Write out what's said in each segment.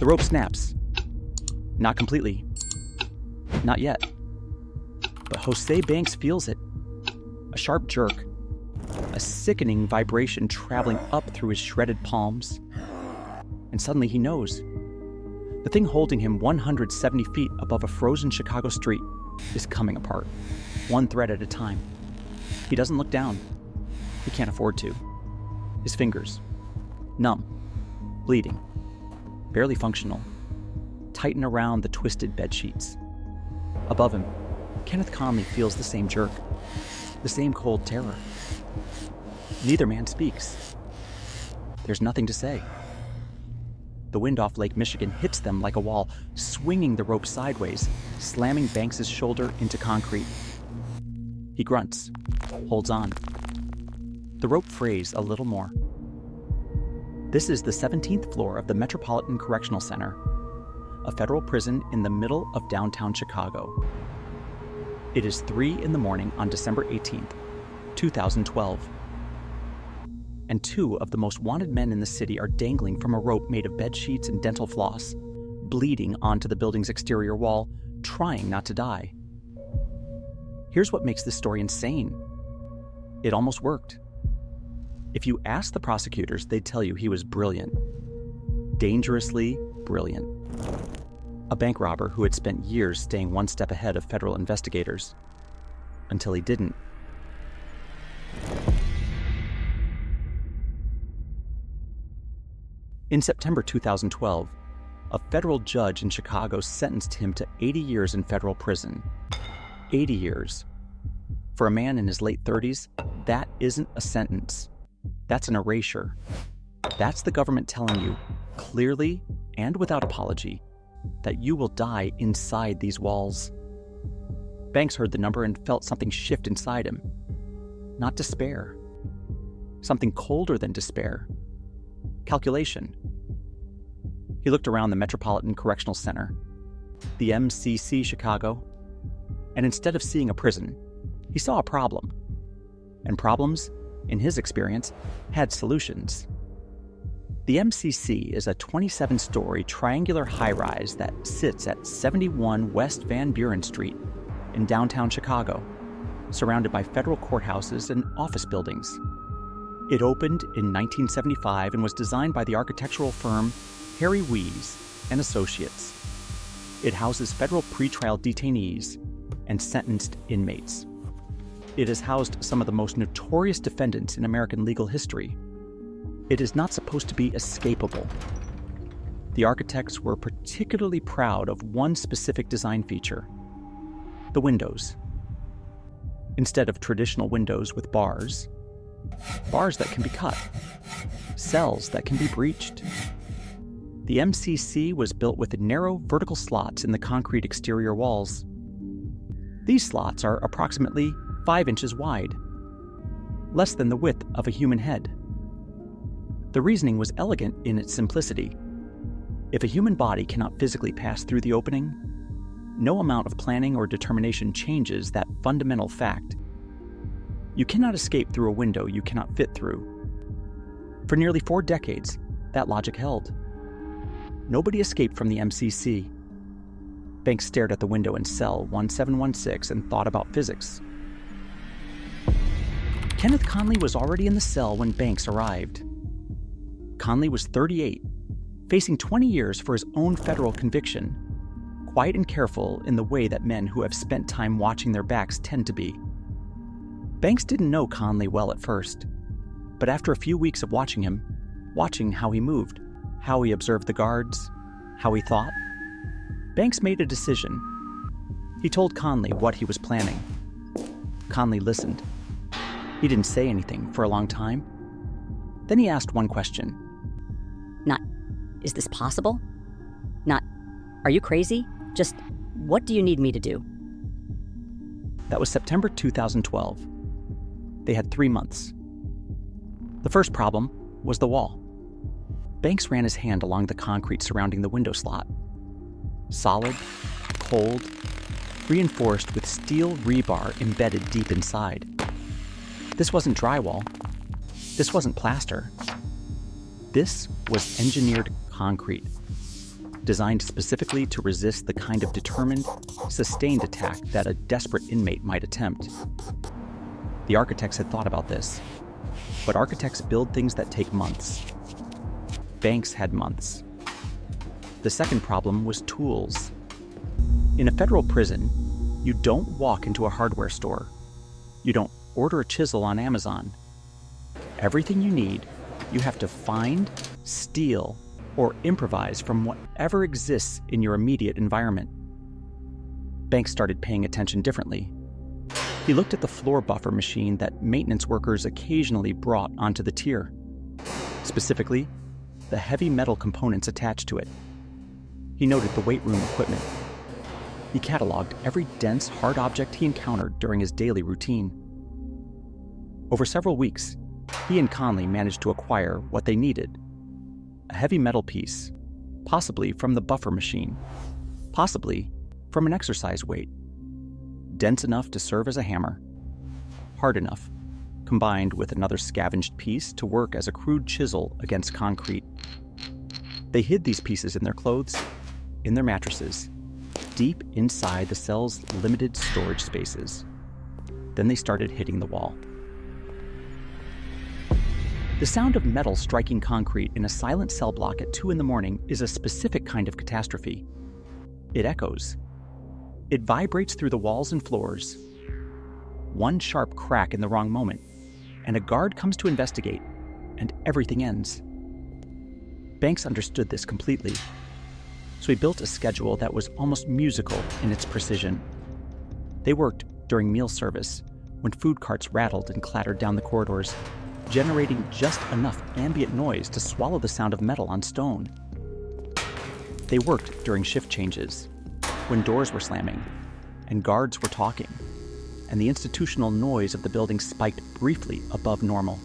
The rope snaps. Not completely. Not yet. But Jose Banks feels it. A sharp jerk. A sickening vibration traveling up through his shredded palms. And suddenly he knows. The thing holding him 170 feet above a frozen Chicago street is coming apart, one thread at a time. He doesn't look down. He can't afford to. His fingers, numb, bleeding, barely functional, tighten around the twisted bedsheets. Above him, Kenneth Connley feels the same jerk, the same cold terror. Neither man speaks. There's nothing to say. The wind off Lake Michigan hits them like a wall, swinging the rope sideways, slamming Banks's shoulder into concrete. He grunts, holds on. The rope frays a little more. This is the 17th floor of the Metropolitan Correctional Center, a federal prison in the middle of downtown Chicago. It is 3 a.m. on December 18th, 2012. And 2 of the most wanted men in the city are dangling from a rope made of bedsheets and dental floss, bleeding onto the building's exterior wall, trying not to die. Here's what makes this story insane. It almost worked. If you ask the prosecutors, they'd tell you he was brilliant. Dangerously brilliant. A bank robber who had spent years staying one step ahead of federal investigators. Until he didn't. In September 2012, a federal judge in Chicago sentenced him to 80 years in federal prison. 80 years. For a man in his late 30s, that isn't a sentence. That's an erasure. That's the government telling you, clearly and without apology, that you will die inside these walls. Banks heard the number and felt something shift inside him. Not despair. Something colder than despair. Calculation. He looked around the Metropolitan Correctional Center, the MCC Chicago, and instead of seeing a prison, he saw a problem. And problems, in his experience, had solutions. The MCC is a 27-story triangular high-rise that sits at 71 West Van Buren Street in downtown Chicago, surrounded by federal courthouses and office buildings. It opened in 1975 and was designed by the architectural firm Harry Weese and Associates. It houses federal pretrial detainees and sentenced inmates. It has housed some of the most notorious defendants in American legal history. It is not supposed to be escapable. The architects were particularly proud of one specific design feature: the windows. Instead of traditional windows with bars that can be cut, cells that can be breached. The MCC was built with narrow vertical slots in the concrete exterior walls. These slots are approximately 5 inches wide, less than the width of a human head. The reasoning was elegant in its simplicity. If a human body cannot physically pass through the opening, no amount of planning or determination changes that fundamental fact. You cannot escape through a window you cannot fit through. For nearly 4 decades, that logic held. Nobody escaped from the MCC. Banks stared at the window in cell 1716 and thought about physics. Kenneth Connley was already in the cell when Banks arrived. Connley was 38, facing 20 years for his own federal conviction, quiet and careful in the way that men who have spent time watching their backs tend to be. Banks didn't know Connley well at first, but after a few weeks of watching him, watching how he moved, how he observed the guards, how he thought, Banks made a decision. He told Connley what he was planning. Connley listened. He didn't say anything for a long time. Then he asked one question. Is this possible? Are you crazy? Just, what do you need me to do? That was September 2012. They had 3 months. The first problem was the wall. Banks ran his hand along the concrete surrounding the window slot. Solid, cold, reinforced with steel rebar embedded deep inside. This wasn't drywall. This wasn't plaster. This was engineered concrete. designed specifically to resist the kind of determined, sustained attack that a desperate inmate might attempt. The architects had thought about this, but architects build things that take months. Banks had months. The second problem was tools. In a federal prison, you don't walk into a hardware store. You don't order a chisel on Amazon. Everything you need, you have to find, steal, or improvise from whatever exists in your immediate environment. Banks started paying attention differently. He looked at the floor buffer machine that maintenance workers occasionally brought onto the tier. Specifically, the heavy metal components attached to it. He noted the weight room equipment. He cataloged every dense, hard object he encountered during his daily routine. Over several weeks, he and Connley managed to acquire what they needed: a heavy metal piece, possibly from the buffer machine, possibly from an exercise weight, dense enough to serve as a hammer, hard enough, combined with another scavenged piece to work as a crude chisel against concrete. They hid these pieces in their clothes, in their mattresses, deep inside the cell's limited storage spaces. Then they started hitting the wall. The sound of metal striking concrete in a silent cell block at 2 a.m. is a specific kind of catastrophe. It echoes. It vibrates through the walls and floors. One sharp crack in the wrong moment, and a guard comes to investigate, and everything ends. Banks understood this completely, so he built a schedule that was almost musical in its precision. They worked during meal service, when food carts rattled and clattered down the corridors, generating just enough ambient noise to swallow the sound of metal on stone. They worked during shift changes, when doors were slamming and guards were talking, and the institutional noise of the building spiked briefly above normal.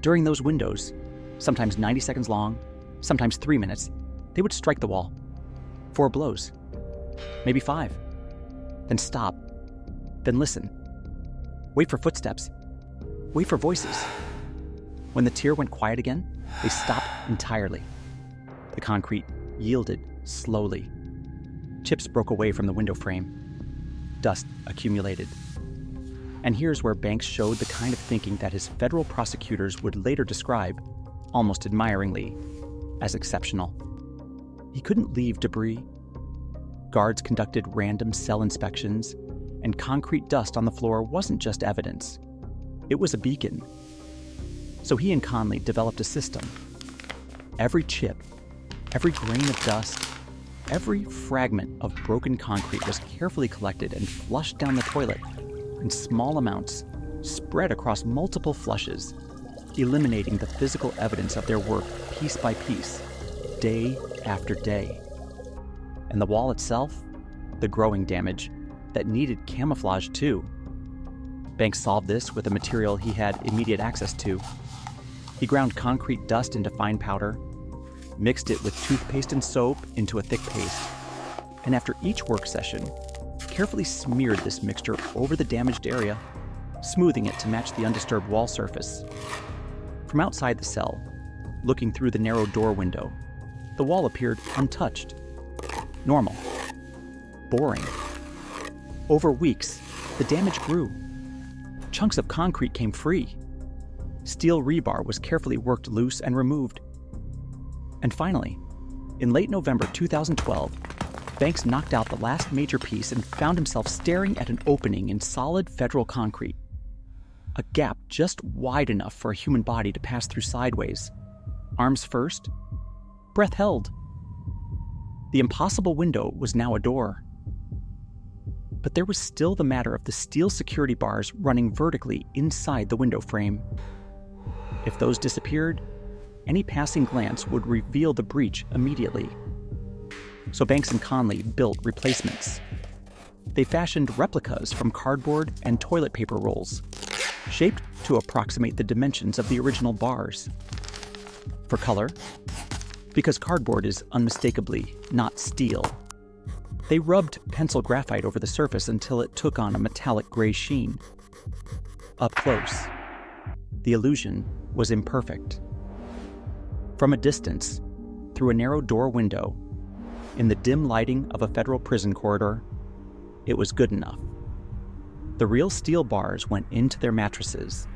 During those windows, sometimes 90 seconds long, sometimes 3 minutes, they would strike the wall. 4 blows, maybe 5, then stop, then listen, wait for footsteps, wait for voices. When the tier went quiet again, they stopped entirely. The concrete yielded slowly. Chips broke away from the window frame. Dust accumulated. And here's where Banks showed the kind of thinking that his federal prosecutors would later describe, almost admiringly, as exceptional. He couldn't leave debris. Guards conducted random cell inspections, and concrete dust on the floor wasn't just evidence. It was a beacon. So he and Connley developed a system. Every chip, every grain of dust, every fragment of broken concrete was carefully collected and flushed down the toilet in small amounts, spread across multiple flushes, eliminating the physical evidence of their work piece by piece, day after day. And the wall itself, the growing damage that needed camouflage too. Banks solved this with a material he had immediate access to. He ground concrete dust into fine powder, mixed it with toothpaste and soap into a thick paste, and after each work session, carefully smeared this mixture over the damaged area, smoothing it to match the undisturbed wall surface. From outside the cell, looking through the narrow door window, the wall appeared untouched, normal, boring. Over weeks, the damage grew. Chunks of concrete came free. Steel rebar was carefully worked loose and removed. And finally, in late November 2012, Banks knocked out the last major piece and found himself staring at an opening in solid federal concrete. A gap just wide enough for a human body to pass through sideways. Arms first, breath held. The impossible window was now a door. But there was still the matter of the steel security bars running vertically inside the window frame. If those disappeared, any passing glance would reveal the breach immediately. So Banks and Connley built replacements. They fashioned replicas from cardboard and toilet paper rolls, shaped to approximate the dimensions of the original bars. For color, because cardboard is unmistakably not steel, they rubbed pencil graphite over the surface until it took on a metallic gray sheen. Up close, the illusion was imperfect. From a distance, through a narrow door window, in the dim lighting of a federal prison corridor, it was good enough. The real steel bars went into their mattresses.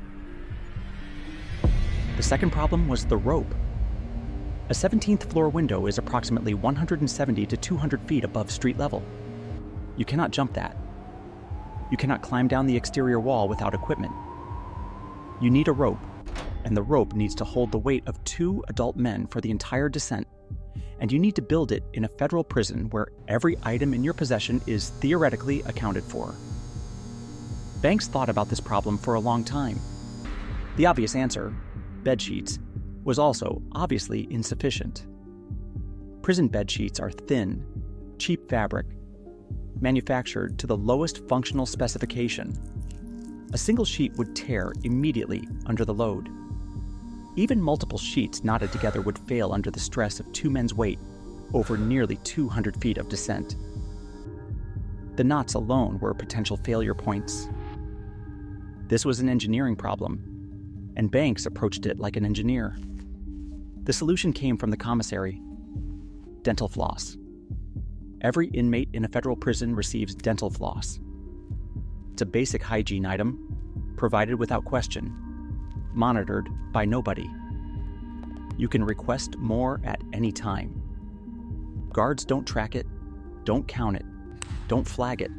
The second problem was the rope. A 17th floor window is approximately 170 to 200 feet above street level. You cannot jump that. You cannot climb down the exterior wall without equipment. You need a rope, and the rope needs to hold the weight of 2 adult men for the entire descent, and you need to build it in a federal prison where every item in your possession is theoretically accounted for. Banks thought about this problem for a long time. The obvious answer, bedsheets, was also obviously insufficient. Prison bedsheets are thin, cheap fabric, manufactured to the lowest functional specification. A single sheet would tear immediately under the load. Even multiple sheets knotted together would fail under the stress of 2 men's weight over nearly 200 feet of descent. The knots alone were potential failure points. This was an engineering problem, and Banks approached it like an engineer. The solution came from the commissary: dental floss. Every inmate in a federal prison receives dental floss. It's a basic hygiene item, provided without question, monitored by nobody. You can request more at any time. Guards don't track it, don't count it, don't flag it.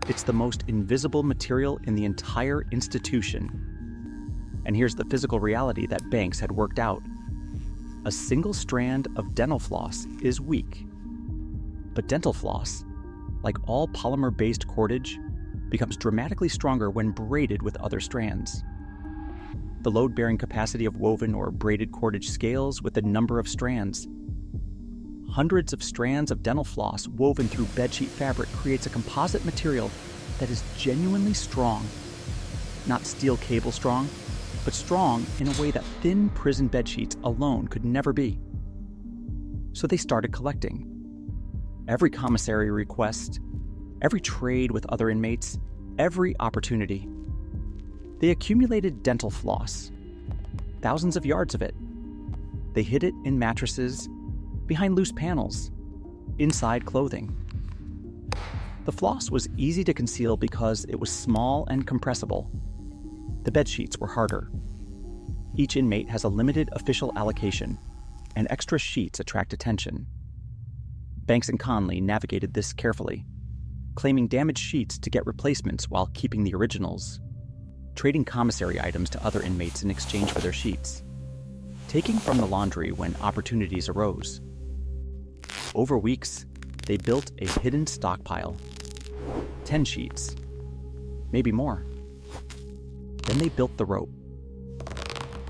It's the most invisible material in the entire institution. And here's the physical reality that Banks had worked out. A single strand of dental floss is weak. But dental floss, like all polymer-based cordage, becomes dramatically stronger when braided with other strands. The load-bearing capacity of woven or braided cordage scales with the number of strands. Hundreds of strands of dental floss woven through bedsheet fabric creates a composite material that is genuinely strong. Not steel cable strong, but strong in a way that thin prison bedsheets alone could never be. So they started collecting. Every commissary request, every trade with other inmates, every opportunity. They accumulated dental floss, thousands of yards of it. They hid it in mattresses, behind loose panels, inside clothing. The floss was easy to conceal because it was small and compressible. The bedsheets were harder. Each inmate has a limited official allocation, and extra sheets attract attention. Banks and Connley navigated this carefully, claiming damaged sheets to get replacements while keeping the originals, trading commissary items to other inmates in exchange for their sheets, taking from the laundry when opportunities arose. Over weeks, they built a hidden stockpile. 10 sheets, maybe more. Then they built the rope.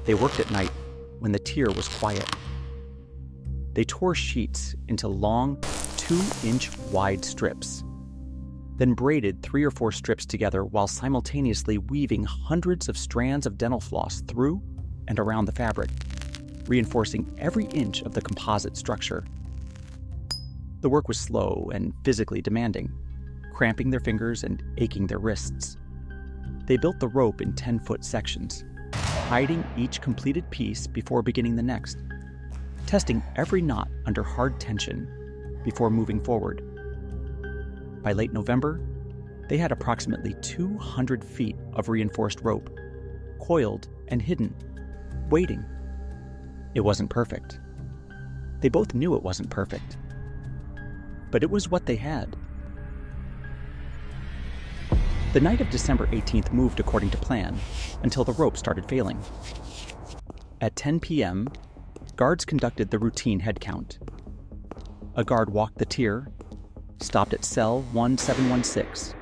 They worked at night when the tier was quiet. They tore sheets into long, 2-inch wide strips, then braided 3 or 4 strips together while simultaneously weaving hundreds of strands of dental floss through and around the fabric, reinforcing every inch of the composite structure. The work was slow and physically demanding, cramping their fingers and aching their wrists. They built the rope in 10-foot sections, hiding each completed piece before beginning the next, testing every knot under hard tension before moving forward. By late November, they had approximately 200 feet of reinforced rope, coiled and hidden, waiting. It wasn't perfect. They both knew it wasn't perfect. But it was what they had. The night of December 18th moved according to plan until the rope started failing. At 10 p.m., guards conducted the routine head count. A guard walked the tier, stopped at cell 1716,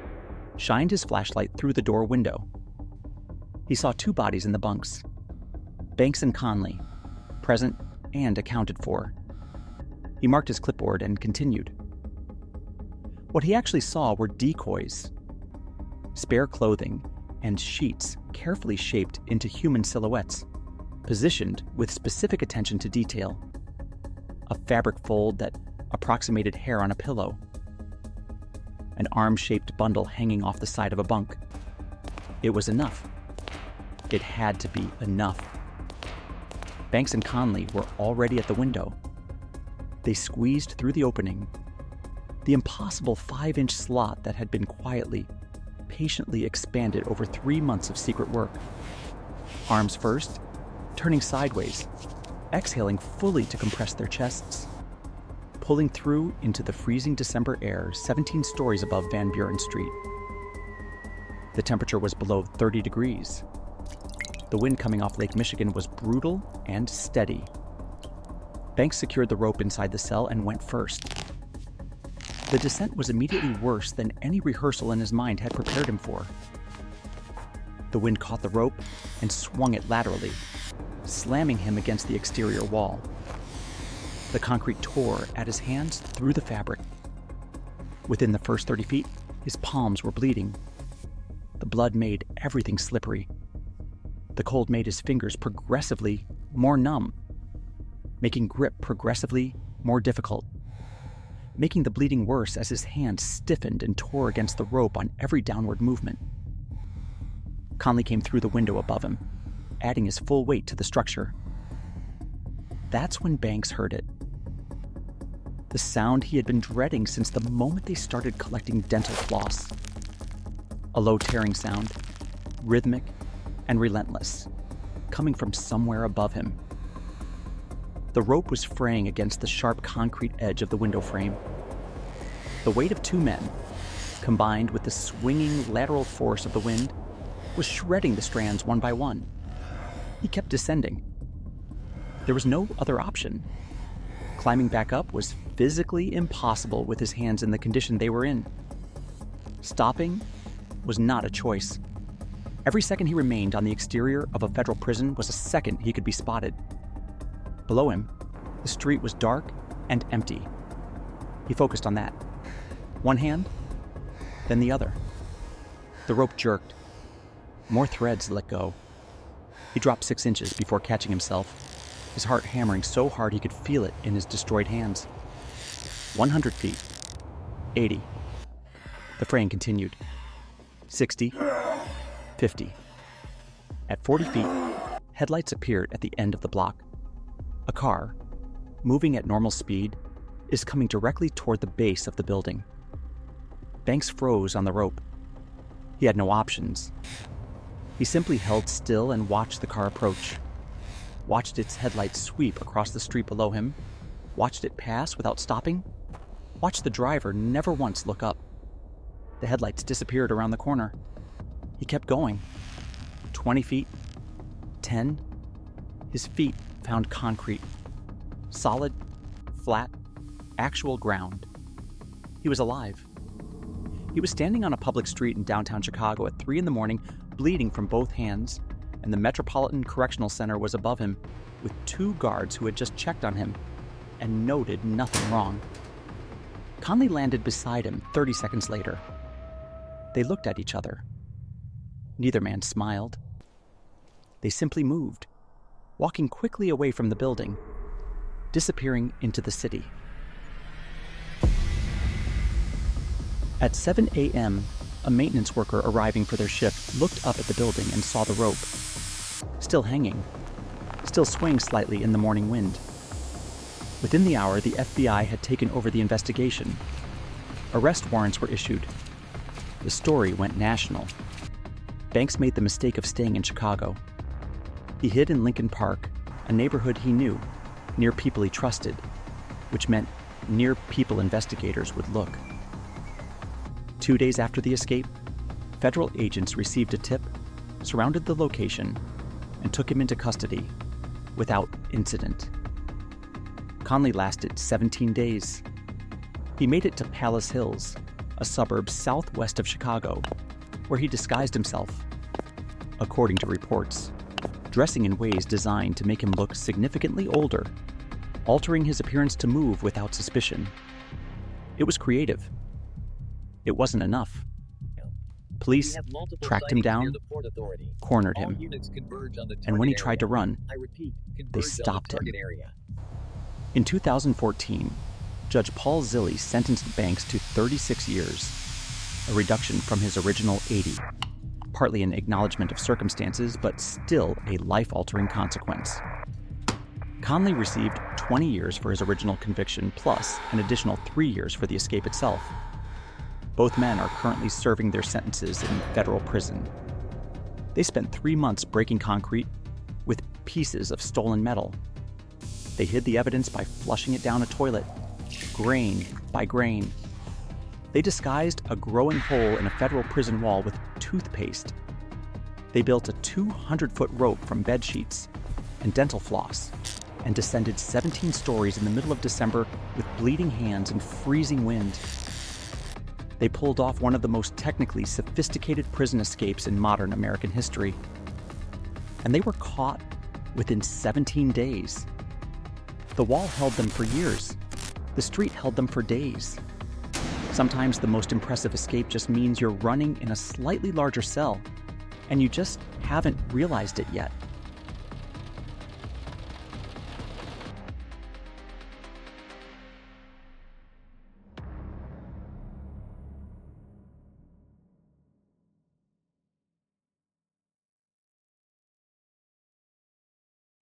shined his flashlight through the door window. He saw 2 bodies in the bunks, Banks and Connley, present and accounted for. He marked his clipboard and continued. What he actually saw were decoys, spare clothing, and sheets carefully shaped into human silhouettes, positioned with specific attention to detail. A fabric fold that approximated hair on a pillow. An arm-shaped bundle hanging off the side of a bunk. It was enough. It had to be enough. Banks and Connley were already at the window, They squeezed through the opening, the impossible 5-inch slot that had been quietly, patiently expanded over 3 months of secret work. Arms first, turning sideways, exhaling fully to compress their chests, pulling through into the freezing December air 17 stories above Van Buren Street. The temperature was below 30 degrees. The wind coming off Lake Michigan was brutal and steady. Banks secured the rope inside the cell and went first. The descent was immediately worse than any rehearsal in his mind had prepared him for. The wind caught the rope and swung it laterally, slamming him against the exterior wall. The concrete tore at his hands through the fabric. Within the first 30 feet, his palms were bleeding. The blood made everything slippery. The cold made his fingers progressively more numb, making grip progressively more difficult, making the bleeding worse as his hands stiffened and tore against the rope on every downward movement. Connley came through the window above him, adding his full weight to the structure. That's when Banks heard it. The sound he had been dreading since the moment they started collecting dental floss. A low tearing sound, rhythmic and relentless, coming from somewhere above him. The rope was fraying against the sharp concrete edge of the window frame. The weight of 2 men, combined with the swinging lateral force of the wind, was shredding the strands one by one. He kept descending. There was no other option. Climbing back up was physically impossible with his hands in the condition they were in. Stopping was not a choice. Every second he remained on the exterior of a federal prison was a second he could be spotted. Below him, the street was dark and empty. He focused on that. One hand, then the other. The rope jerked. More threads let go. He dropped 6 inches before catching himself, his heart hammering so hard he could feel it in his destroyed hands. 100 feet. 80. The fraying continued. 60. 50. At 40 feet, headlights appeared at the end of the block. A car, moving at normal speed, is coming directly toward the base of the building. Banks froze on the rope. He had no options. He simply held still and watched the car approach, watched its headlights sweep across the street below him, watched it pass without stopping, watched the driver never once look up. The headlights disappeared around the corner. He kept going. 20 feet, 10. His feet found concrete. Solid, flat, actual ground. He was alive. He was standing on a public street in downtown Chicago at 3 a.m, bleeding from both hands, and the Metropolitan Correctional Center was above him, with 2 guards who had just checked on him and noted nothing wrong. Connley landed beside him 30 seconds later. They looked at each other. Neither man smiled. They simply moved, walking quickly away from the building, disappearing into the city. At 7 a.m., a maintenance worker arriving for their shift looked up at the building and saw the rope, still hanging, still swaying slightly in the morning wind. Within the hour, the FBI had taken over the investigation. Arrest warrants were issued. The story went national. Banks made the mistake of staying in Chicago. He hid in Lincoln Park, a neighborhood he knew, near people he trusted, which meant near people investigators would look. 2 days after the escape, federal agents received a tip, surrounded the location, and took him into custody without incident. Connley lasted 17 days. He made it to Palace Hills, a suburb southwest of Chicago, where he disguised himself, according to reports, dressing in ways designed to make him look significantly older, altering his appearance to move without suspicion. It was creative. It wasn't enough. Police tracked him down, cornered him, and when he tried to run, they stopped him. In 2014, Judge Paul Zilli sentenced Banks to 36 years, a reduction from his original 80, partly an acknowledgement of circumstances, but still a life-altering consequence. Connley received 20 years for his original conviction, plus an additional 3 years for the escape itself. Both men are currently serving their sentences in federal prison. They spent 3 months breaking concrete with pieces of stolen metal. They hid the evidence by flushing it down a toilet, grain by grain. They disguised a growing hole in a federal prison wall with toothpaste. They built a 200-foot rope from bedsheets and dental floss and descended 17 stories in the middle of December with bleeding hands and freezing wind. They pulled off one of the most technically sophisticated prison escapes in modern American history. And they were caught within 17 days. The wall held them for years. The street held them for days. Sometimes the most impressive escape just means you're running in a slightly larger cell, and you just haven't realized it yet.